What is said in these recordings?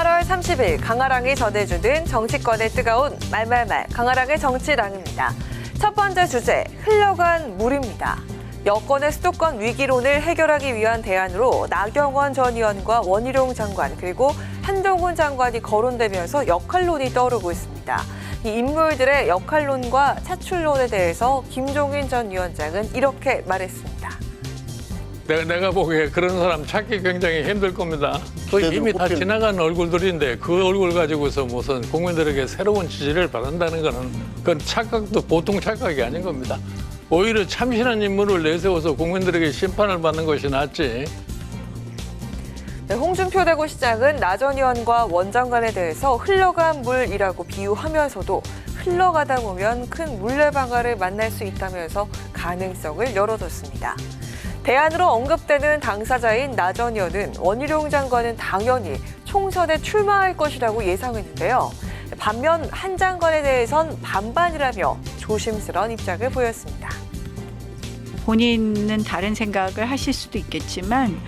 8월 30일 강아랑이 전해주는 정치권의 뜨거운 말말말 강아랑의 정치랑입니다. 첫 번째 주제, 흘러간 물입니다. 여권의 수도권 위기론을 해결하기 위한 대안으로 나경원 전 의원과 원희룡 장관 그리고 한동훈 장관이 거론되면서 역할론이 떠오르고 있습니다. 이 인물들의 역할론과 차출론에 대해서 김종인 전 위원장은 이렇게 말했습니다. 내가 보기에 그런 사람 찾기 굉장히 힘들 겁니다. 이미 다 지나간 얼굴들인데 그 얼굴 가지고서 무슨 국민들에게 새로운 지지를 바란다는 거는 그건 착각도 보통 착각이 아닌 겁니다. 오히려 참신한 인물을 내세워서 국민들에게 심판을 받는 것이 낫지. 네, 홍준표 대구시장은 나 전 의원과 원 장관에 대해서 흘러간 물이라고 비유하면서도 흘러가다 보면 큰 물레방아를 만날 수 있다면서 가능성을 열어뒀습니다. 대안으로 언급되는 당사자인 나 전 의원은 원희룡 장관은 당연히 총선에 출마할 것이라고 예상했는데요. 반면 한 장관에 대해선 반반이라며 조심스러운 입장을 보였습니다. 본인은 다른 생각을 하실 수도 있겠지만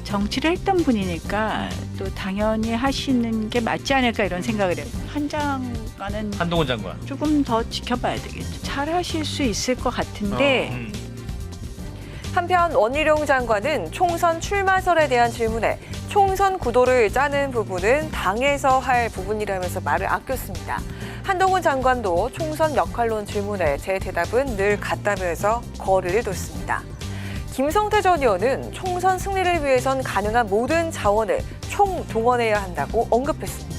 정치를 했던 분이니까 또 당연히 하시는 게 맞지 않을까 이런 생각을 해요. 한 장관은 한동훈 장관 조금 더 지켜봐야 되겠죠. 잘 하실 수 있을 것 같은데 한편 원희룡 장관은 총선 출마설에 대한 질문에 총선 구도를 짜는 부분은 당에서 할 부분이라면서 말을 아꼈습니다. 한동훈 장관도 총선 역할론 질문에 제 대답은 늘 같다면서 거리를 뒀습니다. 김성태 전 의원은 총선 승리를 위해선 가능한 모든 자원을 총동원해야 한다고 언급했습니다.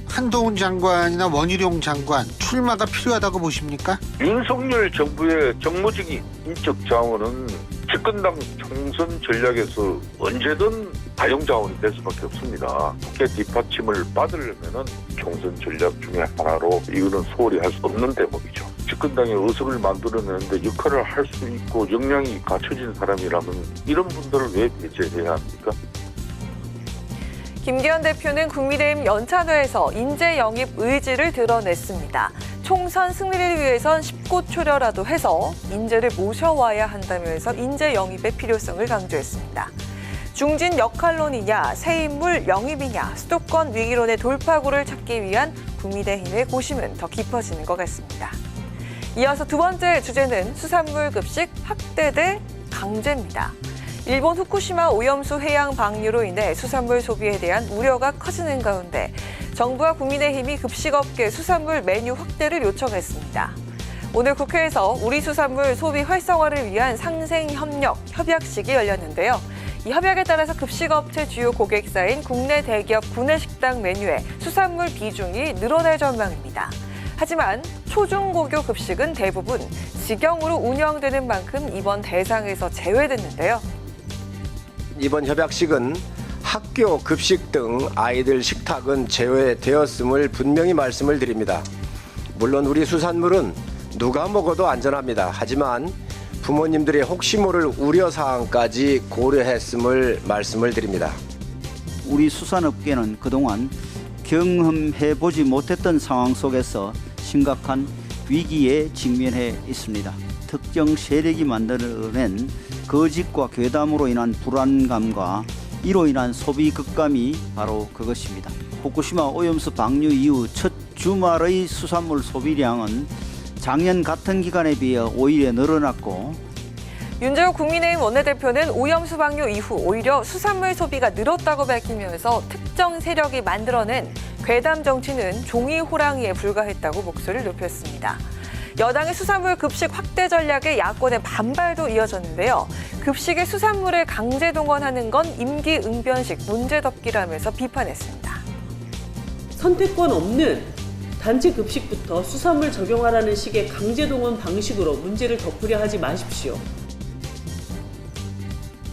한동훈 장관이나 원희룡 장관 출마가 필요하다고 보십니까? 윤석열 정부의 정무적인 인적 자원은 집권당 총선 전략에서 언제든 가용 자원이 될 수밖에 없습니다. 국회 뒷받침을 받으려면 총선 전략 중에 하나로 이거는 소홀히 할 수 없는 대목이죠. 집권당의 의석을 만들어내는데 역할을 할 수 있고 역량이 갖춰진 사람이라면 이런 분들을 왜 배제해야 합니까? 김기현 대표는 국민의힘 연찬회에서 인재 영입 의지를 드러냈습니다. 총선 승리를 위해선 십고초려라도 해서 인재를 모셔와야 한다면서 인재 영입의 필요성을 강조했습니다. 중진 역할론이냐, 새 인물 영입이냐, 수도권 위기론의 돌파구를 찾기 위한 국민의힘의 고심은 더 깊어지는 것 같습니다. 이어서 두 번째 주제는 수산물 급식 확대 대 강제입니다. 일본 후쿠시마 오염수 해양 방류로 인해 수산물 소비에 대한 우려가 커지는 가운데 정부와 국민의힘이 급식업계 수산물 메뉴 확대를 요청했습니다. 오늘 국회에서 우리 수산물 소비 활성화를 위한 상생협력 협약식이 열렸는데요. 이 협약에 따라서 급식업체 주요 고객사인 국내 대기업 구내식당 메뉴에 수산물 비중이 늘어날 전망입니다. 하지만 초중고교 급식은 대부분 직영으로 운영되는 만큼 이번 대상에서 제외됐는데요. 이번 협약식은 학교 급식 등 아이들 식탁은 제외되었음을 분명히 말씀을 드립니다. 물론 우리 수산물은 누가 먹어도 안전합니다. 하지만 부모님들의 혹시 모를 우려사항까지 고려했음을 말씀을 드립니다. 우리 수산업계는 그동안 경험해보지 못했던 상황 속에서 심각한 위기에 직면해 있습니다. 특정 세력이 만들어낸 거짓과 괴담으로 인한 불안감과 이로 인한 소비 급감이 바로 그것입니다. 후쿠시마 오염수 방류 이후 첫 주말의 수산물 소비량은 작년 같은 기간에 비해 오히려 늘어났고 윤재욱 국민의힘 원내대표는 오염수 방류 이후 오히려 수산물 소비가 늘었다고 밝히면서 특정 세력이 만들어낸 괴담 정치는 종이 호랑이에 불과했다고 목소리를 높였습니다. 여당의 수산물 급식 확대 전략에 야권의 반발도 이어졌는데요. 급식의 수산물을 강제 동원하는 건 임기응변식 문제덮기라면서 비판했습니다. 선택권 없는 단체 급식부터 수산물 적용하라는 식의 강제 동원 방식으로 문제를 덮으려 하지 마십시오.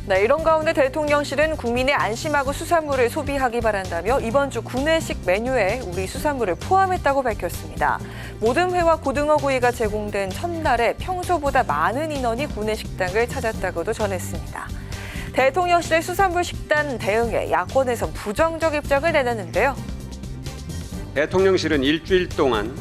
네, 이런 가운데 대통령실은 국민의 안심하고 수산물을 소비하기 바란다며 이번 주 구내식 메뉴에 우리 수산물을 포함했다고 밝혔습니다. 모든 회와 고등어 구이가 제공된 첫날에 평소보다 많은 인원이 구내식당을 찾았다고도 전했습니다. 대통령실의 수산물 식단 대응에 야권에서 부정적 입장을 내놨는데요. 대통령실은 일주일 동안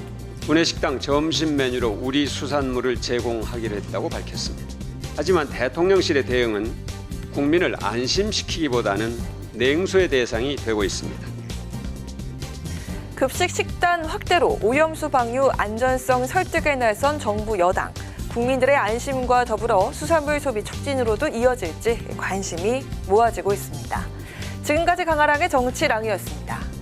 구내식당 점심 메뉴로 우리 수산물을 제공하기로 했다고 밝혔습니다. 하지만 대통령실의 대응은 국민을 안심시키기보다는 냉소의 대상이 되고 있습니다. 급식 식단 확대로 오염수 방류 안전성 설득에 나선 정부 여당. 국민들의 안심과 더불어 수산물 소비 촉진으로도 이어질지 관심이 모아지고 있습니다. 지금까지 강아랑의 정치랑이었습니다.